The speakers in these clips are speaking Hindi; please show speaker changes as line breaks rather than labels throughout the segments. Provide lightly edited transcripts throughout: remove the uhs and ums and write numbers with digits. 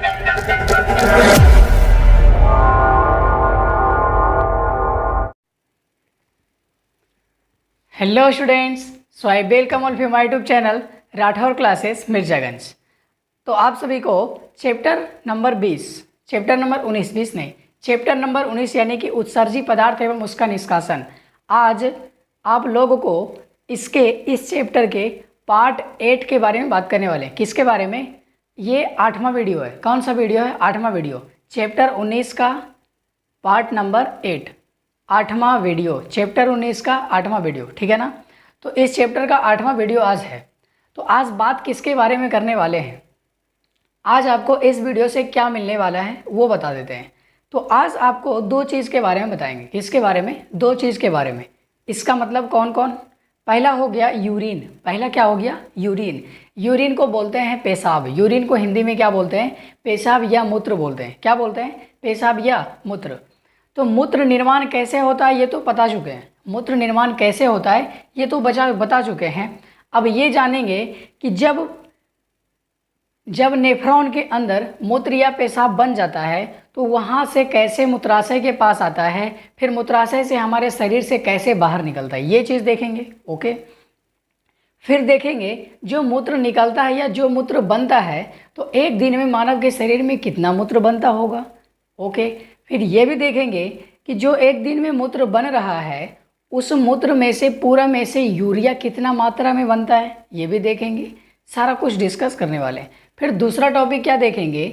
Hello students, so I welcome all my YouTube channel Rathore classes Mirzaganj. तो आप सभी को चैप्टर नंबर 20, चैप्टर नंबर 19 नहीं, चैप्टर नंबर 19 यानी कि उत्सर्जी पदार्थ एवं उसका निष्कासन। आज आप लोगों को इस चैप्टर के पार्ट 8 के बारे में बात करने वाले हैं। किसके बारे में? ये 8वां वीडियो है। कौन सा वीडियो है? 8वां वीडियो, चैप्टर 19 का पार्ट नंबर 8, 8वां वीडियो, चैप्टर 19 का 8वां वीडियो, ठीक है ना। तो इस चैप्टर का 8वां वीडियो आज है। तो आज बात किसके बारे में करने वाले हैं, आज आपको इस वीडियो से क्या मिलने वाला है वो बता देते हैं। तो आज आपको दो चीज़ के बारे में बताएंगे। किसके बारे में? दो चीज़ के बारे में। इसका मतलब कौन कौन? पहला हो गया यूरिन। पहला क्या हो गया? यूरिन। यूरिन को बोलते हैं पेशाब। यूरिन को हिंदी में क्या बोलते हैं? पेशाब या मूत्र बोलते हैं। क्या बोलते हैं? पेशाब या मूत्र। तो मूत्र निर्माण कैसे होता है ये तो बता चुके हैं। मूत्र निर्माण कैसे होता है ये तो बता चुके हैं। अब ये जानेंगे कि जब नेफ्रॉन के अंदर मूत्र या पेशाब बन जाता है तो वहाँ से कैसे मूत्राशय के पास आता है, फिर मूत्राशय से हमारे शरीर से कैसे बाहर निकलता है, ये चीज़ देखेंगे। ओके, फिर देखेंगे जो मूत्र निकलता है या जो मूत्र बनता है तो एक दिन में मानव के शरीर में कितना मूत्र बनता होगा। ओके, फिर ये भी देखेंगे कि जो एक दिन में मूत्र बन रहा है उस मूत्र में से पूरा में से यूरिया कितना मात्रा में बनता है, ये भी देखेंगे। सारा कुछ डिस्कस करने वाले हैं। फिर दूसरा टॉपिक क्या देखेंगे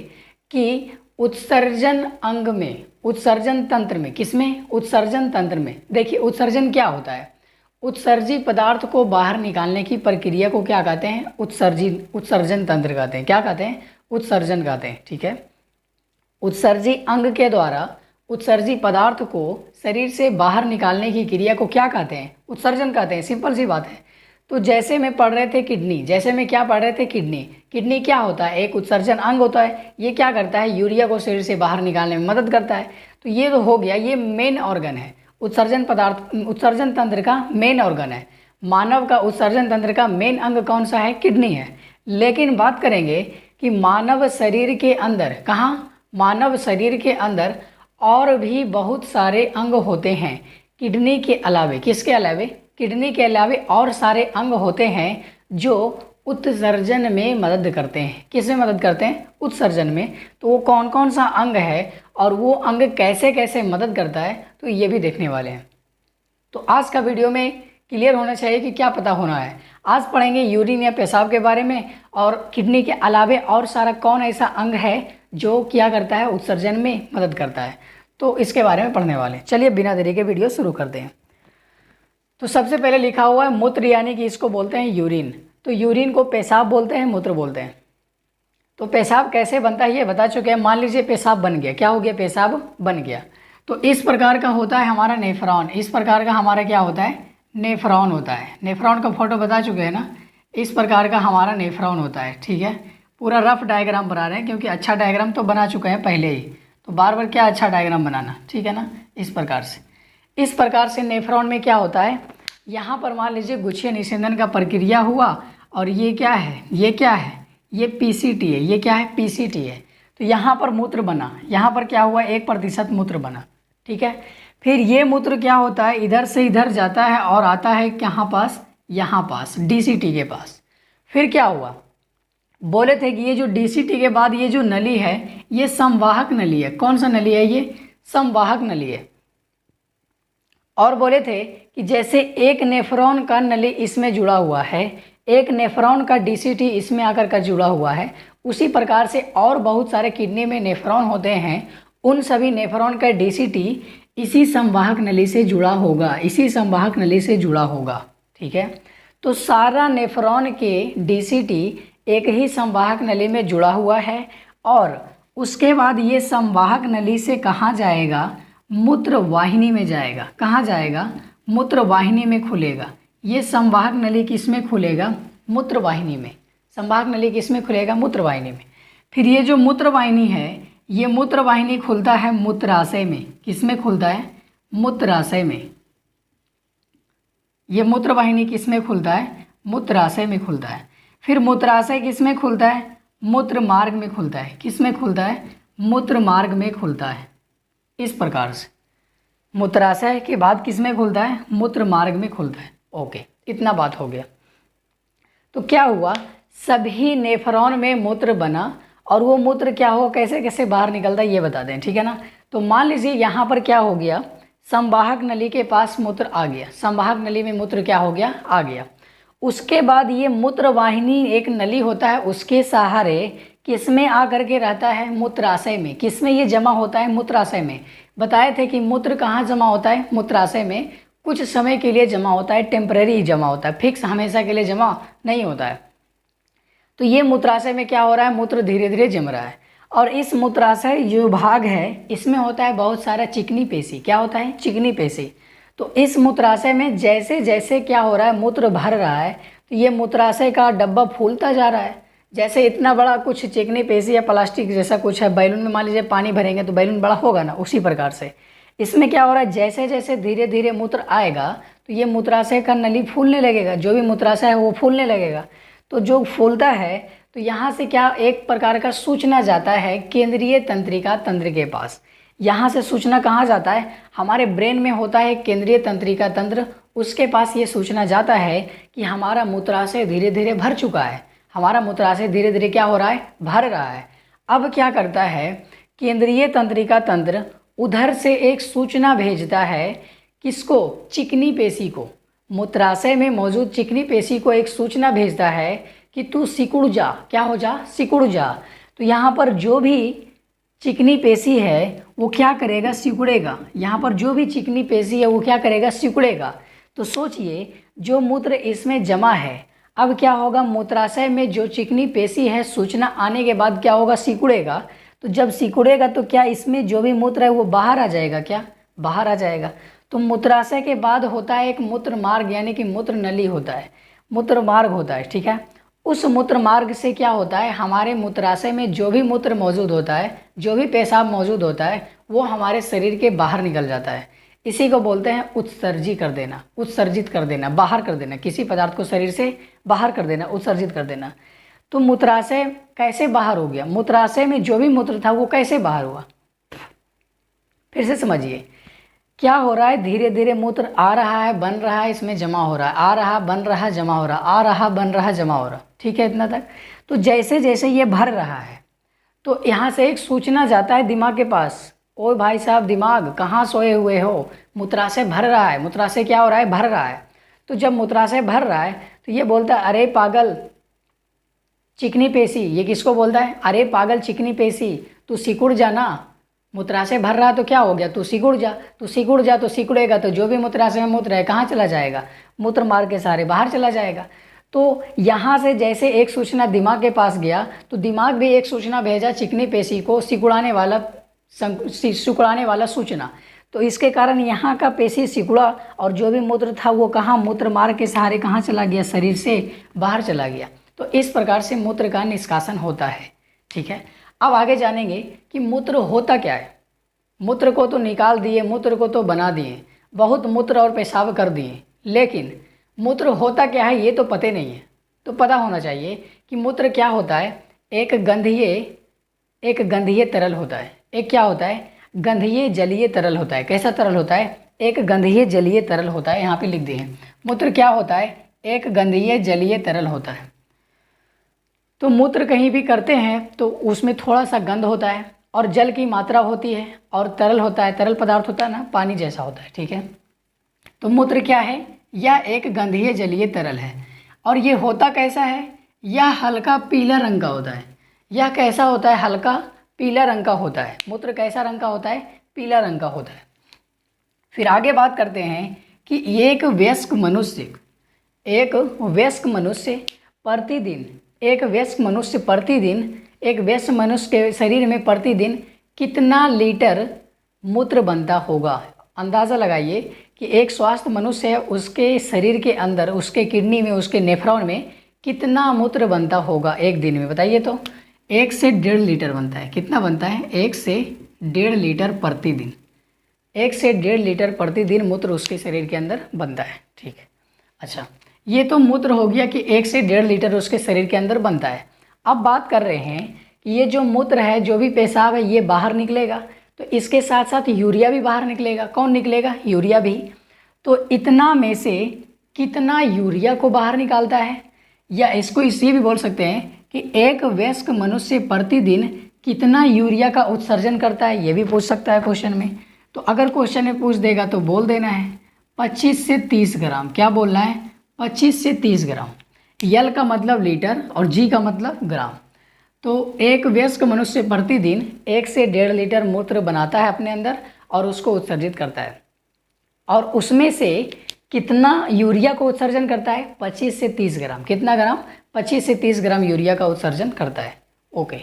कि उत्सर्जन अंग में, उत्सर्जन तंत्र में, किसमें? उत्सर्जन तंत्र में। देखिए उत्सर्जन क्या होता है? उत्सर्जी पदार्थ को बाहर निकालने की प्रक्रिया को क्या कहते हैं? उत्सर्जन तंत्र कहते हैं। क्या कहते हैं? उत्सर्जन कहते हैं, ठीक है। उत्सर्जी अंग के द्वारा उत्सर्जी पदार्थ को शरीर से बाहर निकालने की क्रिया को क्या कहते हैं? उत्सर्जन कहते हैं। सिंपल सी बात है। तो जैसे में पढ़ रहे थे किडनी, जैसे में क्या पढ़ रहे थे? किडनी। किडनी क्या होता है? एक उत्सर्जन अंग होता है। ये क्या करता है? यूरिया को शरीर से बाहर निकालने में मदद करता है। तो ये तो हो गया, ये मेन ऑर्गन है। उत्सर्जन पदार्थ उत्सर्जन तंत्र का मेन ऑर्गन है। मानव का उत्सर्जन तंत्र का मेन अंग कौन सा है? किडनी है। लेकिन बात करेंगे कि मानव शरीर के अंदर, कहाँ? मानव शरीर के अंदर और भी बहुत सारे अंग होते हैं किडनी के अलावे। किसके अलावे? किडनी के अलावे और सारे अंग होते हैं जो उत्सर्जन में मदद करते हैं। किसमें मदद करते हैं? उत्सर्जन में। तो वो कौन कौन सा अंग है और वो अंग कैसे कैसे मदद करता है तो ये भी देखने वाले हैं। तो आज का वीडियो में क्लियर होना चाहिए कि क्या पता होना है। आज पढ़ेंगे यूरिन या पेशाब के बारे में और किडनी के अलावे और सारा कौन ऐसा अंग है जो क्या करता है? उत्सर्जन में मदद करता है। तो इसके बारे में पढ़ने वाले हैं। चलिए बिना देरी के वीडियो शुरू करते हैं। तो सबसे पहले लिखा हुआ है मूत्र, यानी कि इसको बोलते हैं यूरिन। तो यूरिन को पेशाब बोलते हैं, मूत्र बोलते हैं। तो पेशाब कैसे बनता है ये बता चुके हैं। मान लीजिए पेशाब बन गया। क्या हो गया? पेशाब बन गया। तो इस प्रकार का होता है हमारा नेफ्रॉन। इस प्रकार का हमारा क्या होता है? नेफ्रॉन होता है। नेफ्रॉन का फोटो बता चुके हैं ना। इस प्रकार का हमारा नेफ्रॉन होता है, ठीक है। पूरा रफ डायग्राम बना रहे हैं क्योंकि अच्छा डायग्राम तो बना चुके हैं पहले ही, तो बार बार क्या अच्छा डायग्राम बनाना, ठीक है ना। इस प्रकार से नेफ्रॉन में क्या होता है, यहाँ पर मान लीजिए गुच्छीय निषेधन का प्रक्रिया हुआ और ये क्या है? ये क्या है? ये पीसीटी है। ये क्या है? पीसीटी है। तो यहाँ पर मूत्र बना। यहाँ पर क्या हुआ? 1% मूत्र बना, ठीक है। फिर ये मूत्र क्या होता है? इधर से इधर जाता है और आता है कहाँ पास? यहाँ पास, डीसीटी के पास। फिर क्या हुआ? बोले थे कि ये जो डीसीटी के बाद ये जो नली है ये संवाहक नली है। कौन सा नली है? ये संवाहक नली है। और बोले थे कि जैसे एक नेफ्रॉन का नली इसमें जुड़ा हुआ है, एक नेफ्रॉन का डीसीटी इसमें आकर का जुड़ा हुआ है, उसी प्रकार से और बहुत सारे किडनी में नेफ्रॉन होते हैं। उन सभी नेफ्रॉन का डीसीटी इसी संवाहक नली से जुड़ा होगा, इसी संवाहक नली से जुड़ा होगा, ठीक है। तो सारा नेफ्रॉन के डीसीटी एक ही संवाहक नली में जुड़ा हुआ है और उसके बाद ये संवाहक नली से कहाँ जाएगा? मूत्र वाहिनी में जाएगा। कहाँ जाएगा? मूत्र वाहिनी में खुलेगा। ये संवाहक नली किस में खुलेगा? मूत्र वाहिनी में। संवाहक नली किस में खुलेगा? मूत्र वाहिनी में। फिर ये जो मूत्र वाहिनी है, ये मूत्र वाहिनी खुलता है मूत्राशय में। किस में खुलता है? मूत्राशय में। ये मूत्र वाहिनी किस में खुलता है? मूत्राशय में खुलता है। फिर मूत्राशय किस में खुलता है? मूत्र मार्ग में खुलता है। किस में खुलता है? मूत्र मार्ग में खुलता है। इस प्रकार से मूत्राशय के बाद किस में खुलता है? मूत्र मार्ग में खुलता है। ओके, इतना बात हो गया। तो क्या हुआ, सभी नेफ्रॉन में मूत्र बना और वो मूत्र क्या हो, कैसे कैसे बाहर निकलता है ये बता दें, ठीक है ना। तो मान लीजिए यहाँ पर क्या हो गया, संवाहक नली के पास मूत्र आ गया, संवाहक नली में मूत्र क्या हो गया, आ गया। उसके बाद ये मूत्र वाहिनी एक नली होता है, उसके सहारे किस में आ करके रहता है? मूत्राशय में। किस में ये जमा होता है? मूत्राशय में। बताए थे कि मूत्र कहाँ जमा होता है? मूत्राशय में। कुछ समय के लिए जमा होता है, टेम्परेरी जमा होता है, फिक्स हमेशा के लिए जमा नहीं होता है। तो ये मूत्राशय में क्या हो रहा है? मूत्र धीरे धीरे जम रहा है। और इस मूत्राशय जो भाग है इसमें होता है बहुत सारा चिकनी पेशी। क्या होता है? चिकनी पेशी। तो इस मूत्राशय में जैसे जैसे क्या हो रहा है, मूत्र भर रहा है, तो ये मूत्राशय का डब्बा फूलता जा रहा है। जैसे इतना बड़ा कुछ चिकनी पेशी या प्लास्टिक जैसा कुछ है, बैलून में मान लीजिए पानी भरेंगे तो बैलून बड़ा होगा ना, उसी प्रकार से इसमें क्या हो रहा है, जैसे जैसे धीरे धीरे मूत्र आएगा तो ये मूत्राशय का नली फूलने लगेगा, जो भी मूत्राशय है वो फूलने लगेगा। तो जो फूलता है तो यहाँ से क्या एक प्रकार का सूचना जाता है केंद्रीय तंत्रिका तंत्र के पास। यहाँ से सूचना कहाँ जाता है? हमारे ब्रेन में होता है केंद्रीय तंत्रिका तंत्र, उसके पास ये सूचना जाता है कि हमारा मूत्राशय धीरे धीरे भर चुका है, हमारा मूत्राशय धीरे धीरे क्या हो रहा है, भर रहा है। अब क्या करता है केंद्रीय तंत्रिका तंत्र, उधर से एक सूचना भेजता है किसको? चिकनी पेशी को। मूत्राशय में मौजूद चिकनी पेशी को एक सूचना भेजता है कि तू सिकुड़ जा, क्या हो जा, सिकुड़ जा। तो यहाँ पर जो भी चिकनी पेशी है वो क्या करेगा, सिकुड़ेगा। यहाँ पर जो भी चिकनी पेशी है वो क्या करेगा, सिकुड़ेगा। तो सोचिए जो मूत्र इसमें जमा है, अब क्या होगा, मूत्राशय में जो चिकनी पेशी है सूचना आने के बाद क्या होगा, सिकुड़ेगा। तो जब सिकुड़ेगा तो क्या इसमें जो भी मूत्र है वो बाहर आ जाएगा, क्या बाहर आ जाएगा। तो मूत्राशय के बाद होता है एक मूत्र मार्ग, यानी कि मूत्र नली होता है, मूत्र मार्ग होता है, ठीक है। उस मूत्र मार्ग से क्या होता है, हमारे मूत्राशय में जो भी मूत्र मौजूद होता है, जो भी पेशाब मौजूद होता है वो हमारे शरीर के बाहर निकल जाता है। इसी को बोलते हैं उत्सर्जित कर देना, उत्सर्जित कर देना, बाहर कर देना, किसी पदार्थ को शरीर से बाहर कर देना, उत्सर्जित कर देना। तो मूत्राशय कैसे बाहर हो गया, मूत्राशय में जो भी मूत्र था वो कैसे बाहर हुआ, फिर से समझिए। क्या हो रहा है, धीरे धीरे मूत्र आ रहा है, बन रहा है, इसमें जमा हो रहा है, आ रहा, बन रहा, जमा हो रहा, आ रहा, बन रहा, जमा हो रहा, ठीक है इतना तक। तो जैसे जैसे ये भर रहा है तो यहाँ से एक सूचना जाता है दिमाग के पास, ओ भाई साहब दिमाग कहाँ सोए हुए हो, मूत्राशय भर रहा है, मूत्राशय क्या हो रहा है, भर रहा है। तो जब मूत्राशय भर रहा है तो ये बोलता है अरे पागल चिकनी पेशी, ये किसको बोलता है, अरे पागल चिकनी पेशी तू सिकुड़ जाना, मूत्राशय भर रहा तो क्या हो गया, तू सिकुड़ जा, तू सिकुड़ जा। तो सिकुड़ेगा तो जो भी मूत्राशय में मूत्र है कहाँ चला जाएगा, मूत्र मार्ग के सहारे बाहर चला जाएगा। तो यहाँ से जैसे एक सूचना दिमाग के पास गया तो दिमाग भी एक सूचना भेजा चिकनी पेशी को, सिकुड़ाने वाला सूचना। तो इसके कारण यहाँ का पेशी सिकुड़ा और जो भी मूत्र था वो कहाँ, मूत्र मार्ग के सहारे कहाँ चला गया, शरीर से बाहर चला गया। तो इस प्रकार से मूत्र का निष्कासन होता है, ठीक है। अब आगे जानेंगे कि मूत्र होता क्या है। मूत्र को तो निकाल दिए, मूत्र को तो बना दिए, बहुत मूत्र और पेशाब कर दिए, लेकिन मूत्र होता क्या है ये तो पता नहीं है। तो पता होना चाहिए कि मूत्र क्या होता है। एक गंधीय तरल होता है, एक क्या होता है, गंधीय जलीय तरल होता है। कैसा तरल होता है, एक गंधीय जलीय तरल होता है। यहाँ पे लिख दिए हैं मूत्र क्या होता है, एक गंधीय जलीय तरल होता है। तो मूत्र कहीं भी करते हैं तो उसमें थोड़ा सा गंध होता है और जल की मात्रा होती है और तरल होता है, तरल पदार्थ होता है ना, पानी जैसा होता है, ठीक है। तो मूत्र क्या है, यह एक गंधीय जलीय तरल है। और ये होता कैसा है, यह हल्का पीला रंग का होता है। यह कैसा होता है, हल्का पीला रंग का होता है। मूत्र कैसा रंग का होता है, पीला रंग का होता है। फिर आगे बात करते हैं कि एक वयस्क मनुष्य के शरीर में प्रतिदिन कितना लीटर मूत्र बनता होगा। अंदाज़ा लगाइए कि एक स्वस्थ मनुष्य है, उसके शरीर के अंदर, उसके किडनी में, उसके नेफ्रॉन में कितना मूत्र बनता होगा एक दिन में, बताइए। तो 1 से 1.5 लीटर बनता है। कितना बनता है, 1 से 1.5 लीटर प्रतिदिन। 1 से 1.5 लीटर प्रतिदिन मूत्र उसके शरीर के अंदर बनता है, ठीक है। अच्छा, ये तो मूत्र हो गया कि 1 से 1.5 लीटर उसके शरीर के अंदर बनता है। अब बात कर रहे हैं कि ये जो मूत्र है, जो भी पेशाब है, ये बाहर निकलेगा, तो इसके साथ साथ यूरिया भी बाहर निकलेगा। कौन निकलेगा? यूरिया भी। तो इतना में से कितना यूरिया को बाहर निकालता है, या इसको इसी भी बोल सकते हैं कि एक वयस्क मनुष्य प्रतिदिन कितना यूरिया का उत्सर्जन करता है, ये भी पूछ सकता है क्वेश्चन में। तो अगर क्वेश्चन में पूछ देगा तो बोल देना है 25 से 30 ग्राम। क्या बोलना है? 25 से 30 ग्राम। यल का मतलब लीटर और जी का मतलब ग्राम। तो एक वयस्क मनुष्य प्रतिदिन 1 से 1.5 लीटर मूत्र बनाता है अपने अंदर और उसको उत्सर्जित करता है, और उसमें से कितना यूरिया को उत्सर्जन करता है? 25 से 30 ग्राम। कितना ग्राम? 25 से 30 ग्राम यूरिया का उत्सर्जन करता है। ओके,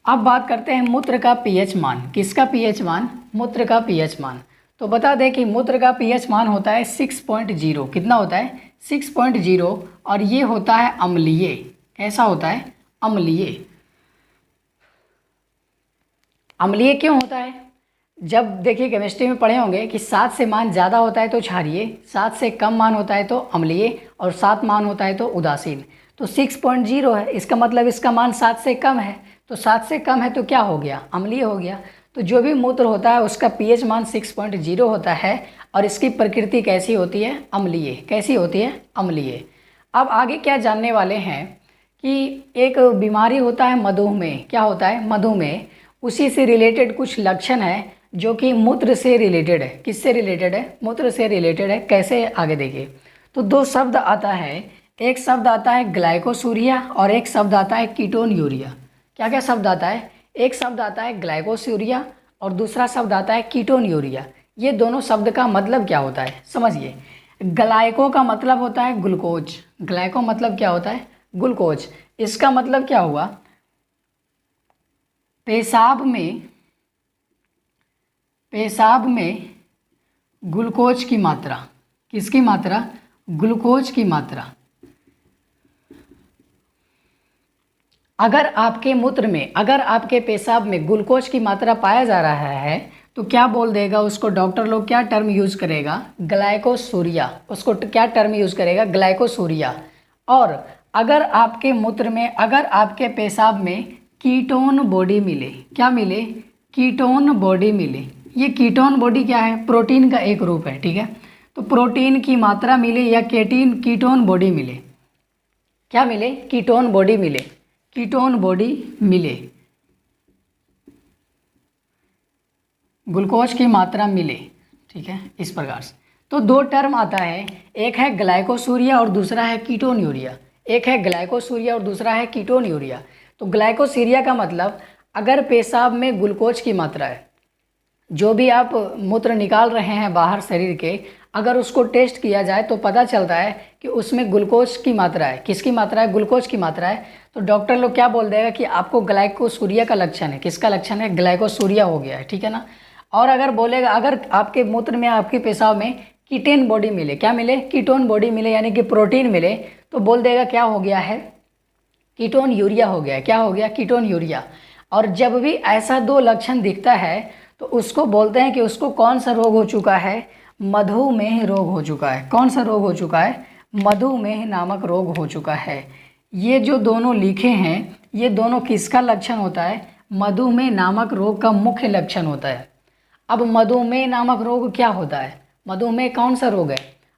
अब बात करते हैं मूत्र का पीएच मान। किसका पीएच मान? मूत्र का पीएच मान। तो बता दें कि मूत्र का पीएच मान होता है 6.0। कितना होता है? 6.0। और ये होता है अम्लीय। कैसा होता है? अम्लीय। अम्लीय क्यों होता है? जब देखिए केमिस्ट्री में पढ़े होंगे कि 7 से मान ज़्यादा होता है तो क्षारीय, 7 से कम मान होता है तो अम्लीय, और 7 मान होता है तो उदासीन। तो 6.0 है, इसका मतलब इसका मान 7 से कम है। तो 7 से कम है तो क्या हो गया? अम्लीय हो गया। तो जो भी मूत्र होता है उसका पीएच मान 6.0 होता है, और इसकी प्रकृति कैसी होती है? अम्लीय। कैसी होती है? अम्लीय। अब आगे क्या जानने वाले हैं कि एक बीमारी होता है मधुमेह। क्या होता है? मधुमेह। उसी से रिलेटेड कुछ लक्षण है जो कि मूत्र से रिलेटेड है। किससे रिलेटेड है? मूत्र से रिलेटेड है। कैसे? आगे देखिए। तो 2 शब्द आता है, एक शब्द आता है ग्लाइकोसूरिया और एक शब्द आता है कीटोन यूरिया। क्या क्या शब्द आता है? एक शब्द आता है ग्लाइकोसूरिया और दूसरा शब्द आता है कीटोन यूरिया। ये दोनों शब्द का मतलब क्या होता है समझिए। ग्लाइको का मतलब होता है ग्लूकोज। ग्लाइको मतलब क्या होता है? ग्लूकोज। इसका मतलब क्या हुआ? पेशाब में ग्लूकोज की मात्रा। किसकी मात्रा? ग्लूकोज की मात्रा। अगर आपके मूत्र में, अगर आपके पेशाब में ग्लूकोज की मात्रा पाया जा रहा है तो क्या बोल देगा उसको? डॉक्टर लोग क्या टर्म यूज करेगा? ग्लाइकोसूरिया। उसको क्या टर्म यूज करेगा? ग्लाइकोसूरिया। और अगर आपके मूत्र में, अगर आपके पेशाब में कीटोन बॉडी मिले, क्या मिले? कीटोन बॉडी मिले। ये कीटोन बॉडी क्या है? प्रोटीन का एक रूप है, ठीक है। तो प्रोटीन की मात्रा मिले या कीटोन बॉडी मिले, क्या मिले? कीटोन बॉडी मिले। कीटोन बॉडी मिले, ग्लूकोज की मात्रा मिले, ठीक है, इस प्रकार से। तो 2 टर्म आता है, एक है ग्लाइकोसूरिया और दूसरा है कीटोन यूरिया। एक है ग्लाइकोसूरिया और दूसरा है कीटोन यूरिया। तो ग्लाइकोसूरिया का मतलब अगर पेशाब में ग्लूकोज की मात्रा है, जो भी आप मूत्र निकाल रहे हैं बाहर शरीर के, अगर उसको टेस्ट किया जाए तो पता चलता है कि उसमें ग्लूकोज की मात्रा है। किसकी मात्रा है? ग्लूकोज की मात्रा है। तो डॉक्टर लोग क्या बोल देगा कि आपको ग्लाइकोसूरिया का लक्षण है। किसका लक्षण है? ग्लाइकोसूरिया हो गया है, ठीक है ना। और अगर बोलेगा, अगर आपके मूत्र में, आपके पेशाब में कीटोन बॉडी मिले, क्या मिले? कीटोन बॉडी मिले, यानी कि प्रोटीन मिले, तो बोल देगा क्या हो गया है? कीटोन यूरिया हो गया। क्या हो गया? Ketone urea. और जब भी ऐसा 2 लक्षण दिखता है तो उसको बोलते हैं कि उसको कौन सा रोग हो चुका है? मधुमेह रोग हो चुका है। कौन सा रोग हो चुका है? मधुमेह नामक रोग हो चुका है। ये जो दोनों लिखे हैं, ये दोनों किसका लक्षण होता है? मधुमेह नामक रोग का मुख्य लक्षण होता है। अब मधुमेह नामक रोग क्या होता है? मधुमेह कौन सा रोग है?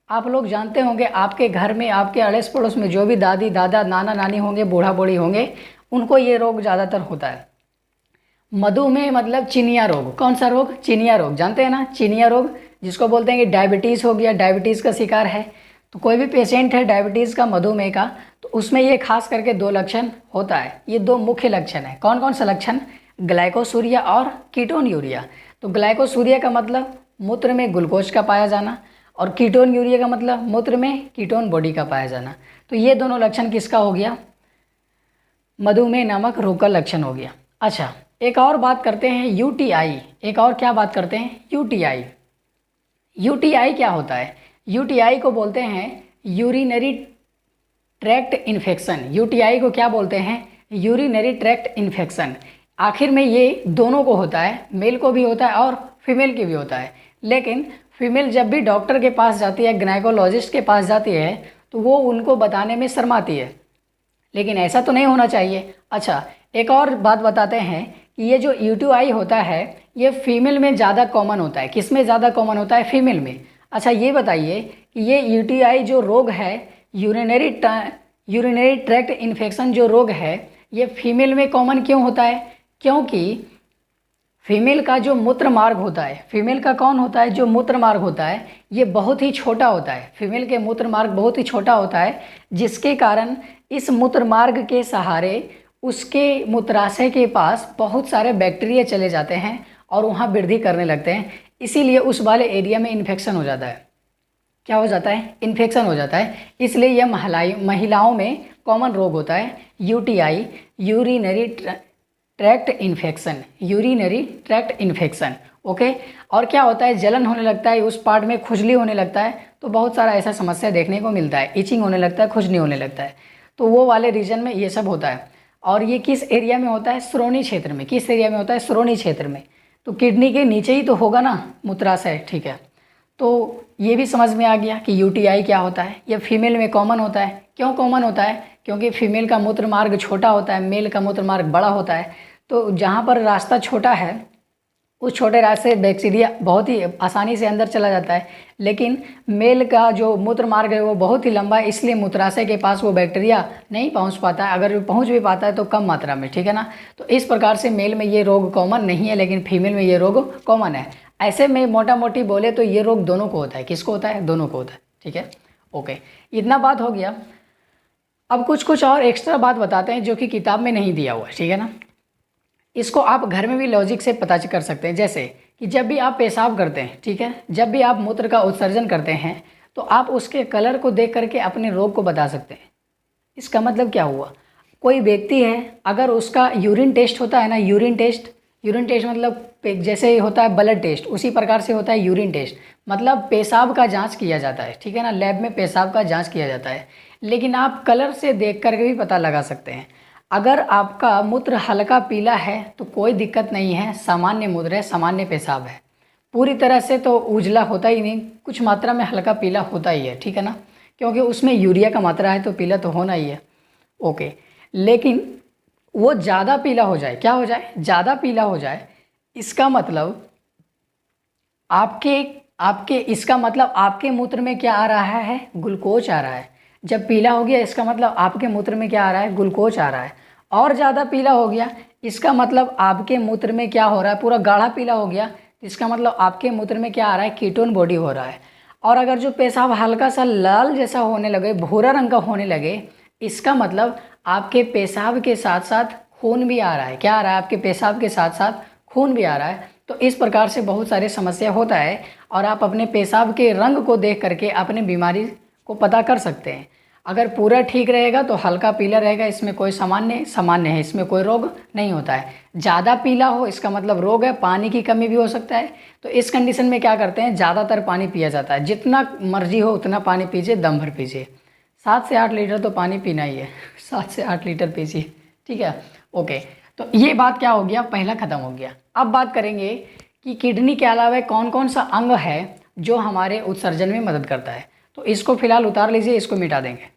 आप लोग जानते होंगे, आपके घर में, आपके अड़ोस पड़ोस में जो भी दादी दादा नाना नानी होंगे, बूढ़ा बूढ़ी होंगे, उनको ये रोग ज़्यादातर होता है। मधुमेह मतलब चिनिया रोग। कौन सा रोग? चिनिया रोग। जानते हैं ना चिनिया रोग, जिसको बोलते हैं कि डायबिटीज़ हो गया, डायबिटीज़ का शिकार है। तो कोई भी पेशेंट है डायबिटीज़ का, मधुमेह का, तो उसमें ये खास करके 2 लक्षण होता है। ये 2 मुख्य लक्षण है। कौन कौन सा लक्षण? ग्लाइकोसूरिया और कीटोन यूरिया। तो ग्लाइकोसूरिया का मतलब मूत्र में ग्लूकोज का पाया जाना, और कीटोन यूरिया का मतलब मूत्र में कीटोन बॉडी का पाया जाना। तो ये दोनों लक्षण किसका हो गया? मधुमेह नामक रोग का लक्षण हो गया। अच्छा, एक और बात करते हैं, यूटीआई। एक और क्या बात करते हैं? यूटीआई। यूटीआई क्या होता है? यूटीआई को बोलते हैं यूरिनरी ट्रैक्ट इन्फेक्शन। यूटीआई को क्या बोलते हैं? Urinary tract infection. आखिर में ये दोनों को होता है, मेल को भी होता है और फीमेल की भी होता है। लेकिन फीमेल जब भी डॉक्टर के पास जाती है, गायनेकोलॉजिस्ट के पास जाती है, तो वो उनको बताने में शर्माती है। लेकिन ऐसा तो नहीं होना चाहिए। अच्छा, एक और बात बताते हैं कि ये जो यूटीआई होता है ये फीमेल में ज़्यादा कॉमन होता है। किस में ज़्यादा कॉमन होता है? फीमेल में। अच्छा, ये बताइए कि ये यूटीआई जो रोग है, यूरिनरी ट्रैक्ट इन्फेक्शन जो रोग है, ये फीमेल में कॉमन क्यों होता है? क्योंकि फीमेल का जो मूत्र मार्ग होता है, फीमेल का कौन होता है? जो मूत्र मार्ग होता है ये बहुत ही छोटा होता है। फीमेल के मूत्र मार्ग बहुत ही छोटा होता है, जिसके कारण इस मूत्र मार्ग के सहारे उसके मूत्राशय के पास बहुत सारे बैक्टीरिया चले जाते हैं और वहाँ वृद्धि करने लगते हैं। इसीलिए उस वाले एरिया में इन्फेक्शन हो जाता है। क्या हो जाता है? इन्फेक्शन हो जाता है। इसलिए यह महिलाओं में कॉमन रोग होता है UTI, urinary tract infection, urinary tract infection. Okay. और क्या होता है? जलन होने लगता है, उस पार्ट में खुजली होने लगता है, तो बहुत सारा ऐसा समस्या देखने को मिलता है। इचिंग होने लगता है, खुजली होने लगता है, तो वो वाले रीजन में ये सब होता है। और ये किस एरिया में होता है? श्रोणि क्षेत्र में। किस एरिया में होता है? श्रोणि क्षेत्र में। तो किडनी के नीचे ही तो होगा ना मूत्राशय, ठीक है। तो ये भी समझ में आ गया कि यूटीआई क्या होता है। ये फीमेल में कॉमन होता है। क्यों कॉमन होता है? क्योंकि फीमेल का मूत्र मार्ग छोटा होता है, मेल का मूत्र मार्ग बड़ा होता है। तो जहाँ पर रास्ता छोटा है उस छोटे रास्ते से बैक्टीरिया बहुत ही आसानी से अंदर चला जाता है, लेकिन मेल का जो मूत्र मार्ग है वो बहुत ही लंबा है, इसलिए मूत्राशय के पास वो बैक्टीरिया नहीं पहुंच पाता है। अगर पहुंच भी पाता है तो कम मात्रा में, ठीक है ना। तो इस प्रकार से मेल में ये रोग कॉमन नहीं है, लेकिन फीमेल में ये रोग कॉमन है। ऐसे में मोटा मोटी बोले तो ये रोग दोनों को होता है। किसको होता है? दोनों को होता है, ठीक है। ओके, इतना बात हो गया। अब कुछ और एक्स्ट्रा बात बताते हैं जो कि किताब में नहीं दिया हुआ है, ठीक है ना। इसको आप घर में भी लॉजिक से पता कर सकते हैं। जैसे कि जब भी आप पेशाब करते हैं, ठीक है, जब भी आप मूत्र का उत्सर्जन करते हैं तो आप उसके कलर को देख करके अपने रोग को बता सकते हैं। इसका मतलब क्या हुआ? कोई व्यक्ति है, अगर उसका यूरिन टेस्ट होता है ना, यूरिन टेस्ट मतलब जैसे होता है ब्लड टेस्ट, उसी प्रकार से होता है यूरिन टेस्ट। मतलब पेशाब का जांच किया जाता है, ठीक है ना, लैब में पेशाब का जांच किया जाता है। लेकिन आप कलर से देख करके भी पता लगा सकते हैं। अगर आपका मूत्र हल्का पीला है तो कोई दिक्कत नहीं है, सामान्य मूत्र है, सामान्य पेशाब है। पूरी तरह से तो उजला होता ही नहीं, कुछ मात्रा में हल्का पीला होता ही है, ठीक है ना, क्योंकि उसमें यूरिया का मात्रा है तो पीला तो होना ही है। ओके, लेकिन वो ज़्यादा पीला हो जाए, क्या हो जाए? ज़्यादा पीला हो जाए, इसका मतलब आपके मूत्र में क्या आ रहा है? ग्लूकोज आ रहा है। जब पीला हो गया इसका मतलब आपके मूत्र में क्या आ रहा है? ग्लूकोज आ रहा है। और ज़्यादा पीला हो गया इसका मतलब आपके मूत्र में क्या हो रहा है? पूरा गाढ़ा पीला हो गया, इसका मतलब आपके मूत्र में क्या आ रहा है? कीटोन बॉडी हो रहा है। और अगर जो पेशाब हल्का सा लाल जैसा होने लगे, भूरा रंग का होने लगे, इसका मतलब आपके पेशाब के साथ साथ खून भी आ रहा है। क्या आ रहा है? आपके पेशाब के साथ साथ खून भी आ रहा है। तो इस प्रकार से बहुत सारे समस्या होता है और आप अपने पेशाब के रंग को देख करके अपने बीमारी को पता कर सकते हैं। अगर पूरा ठीक रहेगा तो हल्का पीला रहेगा, इसमें कोई सामान्य है, इसमें कोई रोग नहीं होता है। ज़्यादा पीला हो इसका मतलब रोग है, पानी की कमी भी हो सकता है। तो इस कंडीशन में क्या करते हैं? ज़्यादातर पानी पिया जाता है। जितना मर्जी हो उतना पानी पीजिए, दम भर पीजिए। 7 से 8 लीटर तो पानी पीना ही है, 7 से 8 लीटर पीजिए, ठीक है। ओके, तो ये बात क्या हो गया? पहला खत्म हो गया। अब बात करेंगे कि किडनी के अलावा कौन कौन सा अंग है जो हमारे उत्सर्जन में मदद करता है। तो इसको फिलहाल उतार लीजिए, इसको मिटा देंगे।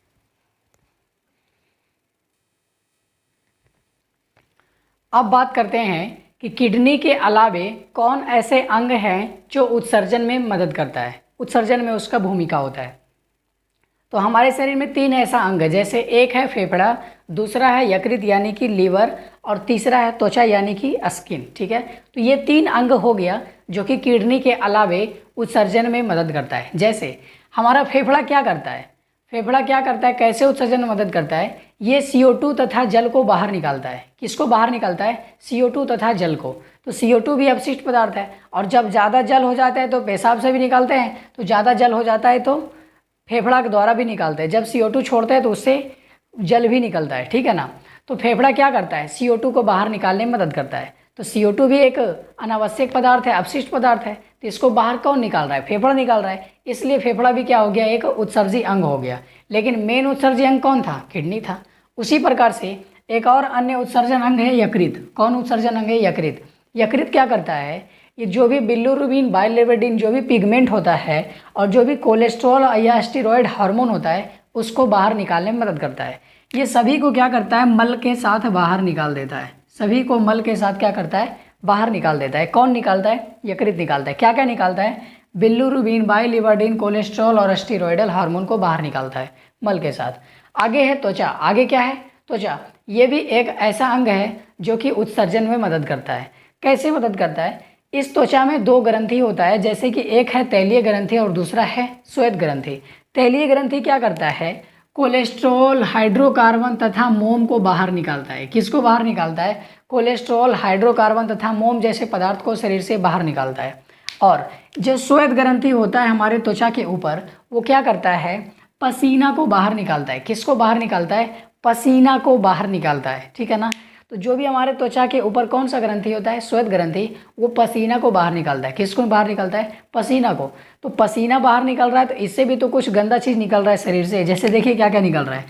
अब बात करते हैं कि किडनी के अलावे कौन ऐसे अंग हैं जो उत्सर्जन में मदद करता है, उत्सर्जन में उसका भूमिका होता है। तो हमारे शरीर में 3 ऐसा अंग है, जैसे एक है फेफड़ा, दूसरा है यकृत यानी कि लीवर, और तीसरा है त्वचा यानी कि स्किन, ठीक है। तो ये 3 अंग हो गया जो कि किडनी के अलावे उत्सर्जन में मदद करता है। जैसे हमारा फेफड़ा क्या करता है? फेफड़ा क्या करता है? कैसे उत्सर्जन में मदद करता है? ये CO2 तथा जल को बाहर निकालता है। किसको बाहर निकालता है? CO2 तथा जल को। तो CO2 भी अपशिष्ट पदार्थ है, और जब ज़्यादा जल हो जाता है तो पेशाब से भी निकालते हैं, तो ज़्यादा जल हो जाता है तो फेफड़ा के द्वारा भी निकालते हैं। जब CO2 छोड़ते हैं तो उससे जल भी निकलता है, ठीक है ना। तो फेफड़ा क्या करता है? CO2 को बाहर निकालने में मदद करता है। तो CO2 भी एक अनावश्यक पदार्थ है, अपशिष्ट पदार्थ है, तो इसको बाहर कौन निकाल रहा है? फेफड़ा निकाल रहा है। इसलिए फेफड़ा भी क्या हो गया? एक उत्सर्जी अंग हो गया। लेकिन मेन उत्सर्जी अंग कौन था? किडनी था। उसी प्रकार से एक और अन्य उत्सर्जन अंग है यकृत। कौन उत्सर्जन अंग है? यकृत। यकृत क्या करता है? ये जो भी बिलिरुबिन, बाइलिरुबिन, जो भी पिगमेंट होता है और जो भी कोलेस्ट्रॉल या स्टेरॉयड हार्मोन होता है उसको बाहर निकालने में मदद करता है। ये सभी को क्या करता है, मल के साथ बाहर निकाल देता है। सभी को मल के साथ क्या करता है, बाहर निकाल देता है। कौन निकालता है, यकृत निकालता है। क्या क्या निकालता है, बिल्रुबिन, बाइलिवर्डिन, कोलेस्ट्रॉल और स्टीरॉयडल हार्मोन को बाहर निकालता है मल के साथ। आगे है त्वचा। आगे क्या है, त्वचा। ये भी एक ऐसा अंग है जो कि उत्सर्जन में मदद करता है। कैसे मदद करता है, इस त्वचा में दो ग्रंथि होता है, जैसे कि एक है तैलीय ग्रंथि और दूसरा है श्वेत ग्रंथि। तैलीय ग्रंथि क्या करता है, कोलेस्ट्रॉल, हाइड्रोकार्बन तथा मोम को बाहर निकालता है। किसको बाहर निकालता है, कोलेस्ट्रॉल, हाइड्रोकार्बन तथा मोम जैसे पदार्थ को शरीर से बाहर निकालता है। और जो श्वेत ग्रंथि होता है हमारे त्वचा के ऊपर, वो क्या करता है, पसीना को बाहर निकालता है। किसको बाहर निकालता है, पसीना को बाहर निकालता है, ठीक है ना। तो जो भी हमारे त्वचा के ऊपर कौन सा ग्रंथि होता है, श्वेत ग्रंथि, वो पसीना को बाहर निकालता है। किसको बाहर निकालता है, पसीना को। तो पसीना बाहर निकल रहा है तो इससे भी तो कुछ गंदा चीज़ निकल रहा है शरीर से। जैसे देखिए क्या क्या निकल रहा है,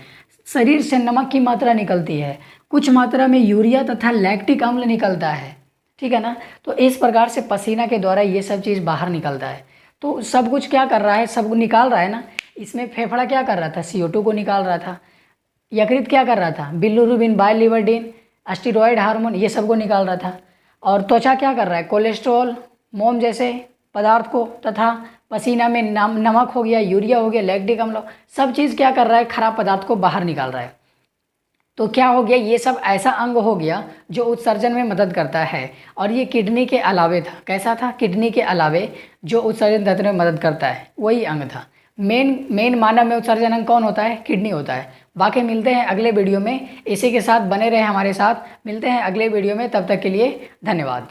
शरीर से नमक की मात्रा निकलती है, कुछ मात्रा में यूरिया तथा लैक्टिक अम्ल निकलता है, ठीक है ना। तो इस प्रकार से पसीना के द्वारा ये सब चीज़ बाहर निकलता है। तो सब कुछ क्या कर रहा है, सब निकाल रहा है ना। इसमें फेफड़ा क्या कर रहा था, CO2 को निकाल रहा था। यकृत क्या कर रहा था, बिल्रुबिन, बाइलिवर्डिन, स्टीरॉयड हार्मोन, ये सब को निकाल रहा था। और त्वचा क्या कर रहा है, कोलेस्ट्रॉल, मोम जैसे पदार्थ को, तथा पसीना में नमक हो गया, यूरिया हो गया, लैक्टिक अम्ल, सब चीज़ क्या कर रहा है, खराब पदार्थ को बाहर निकाल रहा है। तो क्या हो गया, ये सब ऐसा अंग हो गया जो उत्सर्जन में मदद करता है। और ये किडनी के अलावे था। कैसा था, किडनी के अलावे जो उत्सर्जन तंत्र में मदद करता है वही अंग था। मेन मानव में उत्सर्जन अंग कौन होता है, किडनी होता है। बाकी मिलते हैं अगले वीडियो में। इसी के साथ बने रहे हमारे साथ, मिलते हैं अगले वीडियो में। तब तक के लिए धन्यवाद।